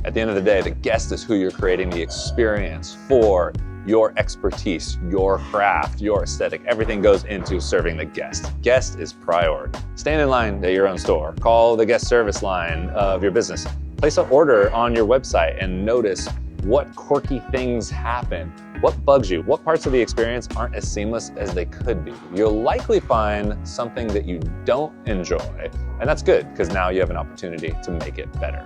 At the end of the day, the guest is who you're creating the experience for. Your expertise, your craft, your aesthetic, everything goes into serving the guest. Guest is priority. Stand in line at your own store. Call the guest service line of your business. Place an order on your website and notice what quirky things happen. What bugs you? What parts of the experience aren't as seamless as they could be? You'll likely find something that you don't enjoy, and that's good because now you have an opportunity to make it better.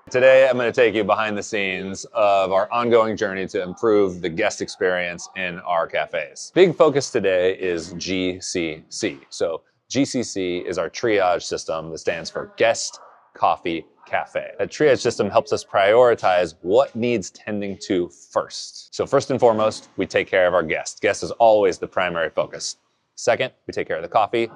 Today, I'm going to take you behind the scenes of our ongoing journey to improve the guest experience in our cafes. Big focus today is GCC. So GCC is our triage system that stands for Guest, Coffee, Cafe. That triage system helps us prioritize what needs tending to first. So first and foremost, we take care of our guest. Guest is always the primary focus. Second, we take care of the coffee.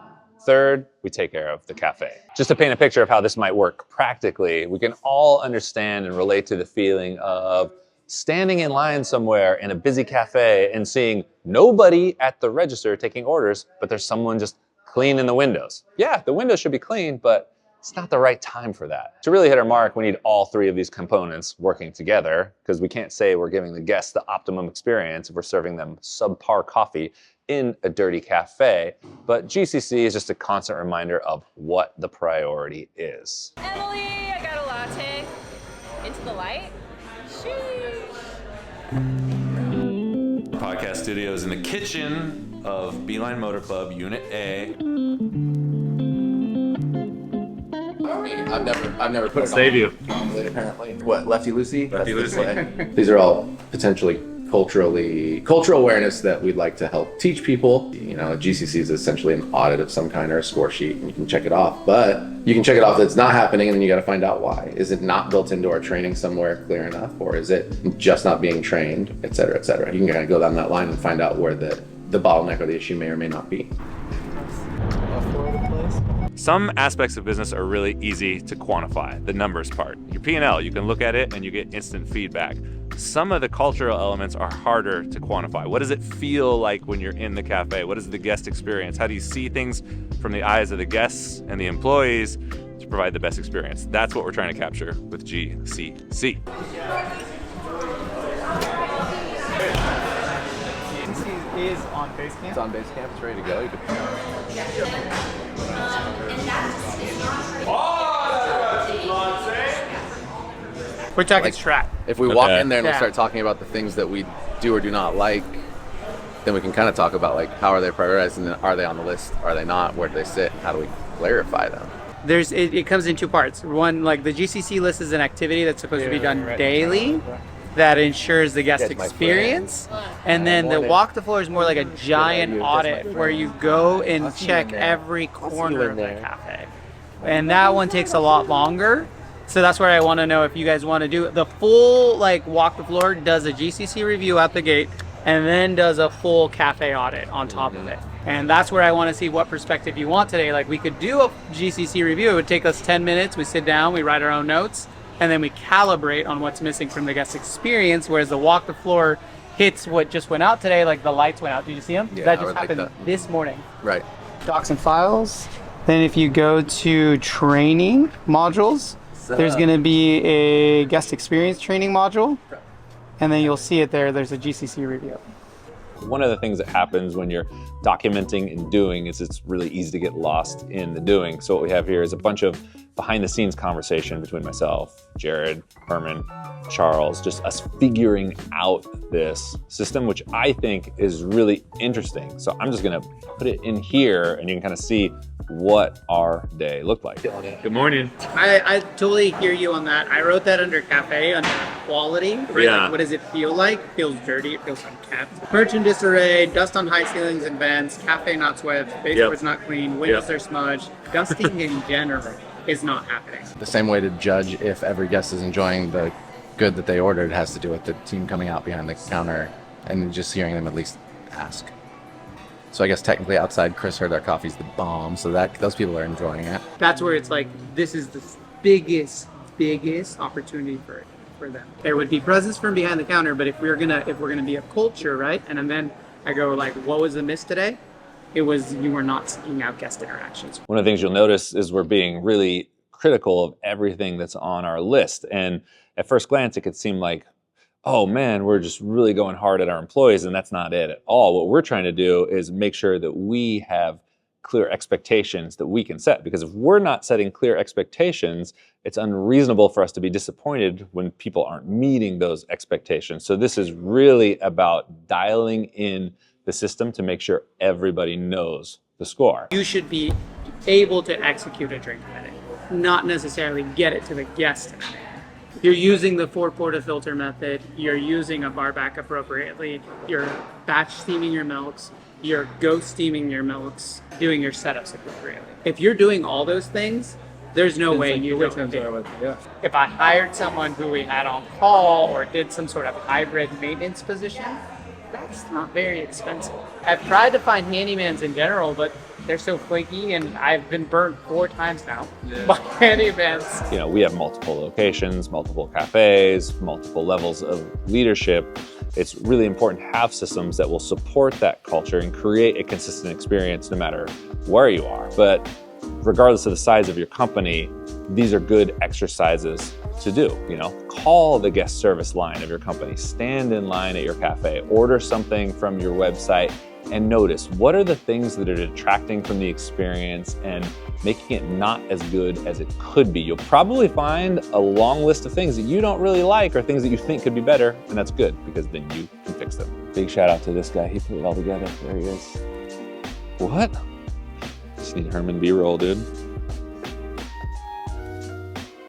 Third, we take care of the cafe. Just to paint a picture of how this might work practically, we can all understand and relate to the feeling of standing in line somewhere in a busy cafe and seeing nobody at the register taking orders, but there's someone just cleaning the windows. Yeah, the windows should be clean, but it's not the right time for that. To really hit our mark, we need all three of these components working together because we can't say we're giving the guests the optimum experience if we're serving them subpar coffee in a dirty cafe, but GCC is just a constant reminder of what the priority is. Emily, I got a latte. Into the light. Sheesh. Podcast studios in the kitchen of Beeline Motor Club, Unit A. I've never put it Save you. apparently. What, Lefty Lucy? Lefty Lucy. These are all potentially cultural awareness that we'd like to help teach people. You know, GCC is essentially an audit of some kind or a score sheet, and you can check it off. But you can check it off that it's not happening, and then you got to find out why. Is it not built into our training somewhere clear enough, or is it just not being trained, et cetera, et cetera? You can kind of go down that line and find out where the bottleneck or the issue may or may not be. Some aspects of business are really easy to quantify, the numbers part. Your P&L, you can look at it and you get instant feedback. Some of the cultural elements are harder to quantify. What does it feel like when you're in the cafe? What is the guest experience? How do you see things from the eyes of the guests and the employees to provide the best experience? That's what we're trying to capture with GCC. Is on Basecamp. It's on Basecamp. It's ready to go. We're talking strat. If we walk Okay. in there and we Yeah. start talking about the things that we do or do not like, then we can kind of talk about like how are they prioritized and then are they on the list? Are they not? Where do they sit? How do we clarify them? It comes in two parts. One, like the GCC list is an activity that's supposed to be done daily that ensures the guest That's my experience. And then the walk the floor is more like a giant audit where you go and check every corner of the cafe. And that one takes a lot longer. So that's where I want to know if you guys want to do it. The full like walk the floor does a GCC review out the gate and then does a full cafe audit on top of it. And that's where I want to see what perspective you want today. Like we could do a GCC review. It would take us 10 minutes. We sit down, we write our own notes, and then we calibrate on what's missing from the guest experience. Whereas the walk the floor hits what just went out today, like the lights went out. Did you see them? Yeah, that I just would like happened that. this morning. Right. Docs and files. Then if you go to training modules, there's going to be a guest experience training module. And then you'll see it there. There's a GCC review. One of the things that happens when you're documenting and doing is it's really easy to get lost in the doing. So what we have here is a bunch of behind the scenes conversation between myself, Jared, Herman, Charles, just us figuring out this system, which I think is really interesting. So I'm just gonna put it in here and you can kind of see what our day looked like. Good morning. I totally hear you on that. I wrote that under cafe, under quality. Right? Yeah. Like, what does it feel like? It feels dirty. It feels unkept. Merch in disarray, dust on high ceilings and vents, cafe not swept, baseboard's not clean, windows are smudged. Dusting in general is not happening. The same way to judge if every guest is enjoying the good that they ordered has to do with the team coming out behind the counter and just hearing them at least ask. So I guess technically outside, Chris heard our coffee's the bomb, so that those people are enjoying it. That's where it's like, this is the biggest opportunity for them. There would be presence from behind the counter, but if we're gonna be a culture, right? And then I go like, what was the miss today? It was you were not seeking out guest interactions. One of the things you'll notice is we're being really critical of everything that's on our list. And at first glance, it could seem like, oh man, we're just really going hard at our employees, and that's not it at all. What we're trying to do is make sure that we have clear expectations that we can set, because if we're not setting clear expectations, it's unreasonable for us to be disappointed when people aren't meeting those expectations. So this is really about dialing in the system to make sure everybody knows the score. You should be able to execute a drink minute, not necessarily get it to the guest in a minute. You're using the 4-porta-filter method, you're using a bar back appropriately, you're batch steaming your milks, you're ghost steaming your milks, doing your setups appropriately. If you're doing all those things, there's no way you would compete. If I hired someone who we had on call or did some sort of hybrid maintenance position, that's not very expensive. I've tried to find handymans in general, but they're so flaky, and I've been burnt 4 times now by handymans. You know, we have multiple locations, multiple cafes, multiple levels of leadership. It's really important to have systems that will support that culture and create a consistent experience no matter where you are. But regardless of the size of your company, these are good exercises to do. You know, call the guest service line of your company, stand in line at your cafe, order something from your website, and notice what are the things that are detracting from the experience and making it not as good as it could be. You'll probably find a long list of things that you don't really like or things that you think could be better, and that's good because then you can fix them. Big shout out to this guy. He put it all together. There he is. What? Just need Herman B-roll, dude.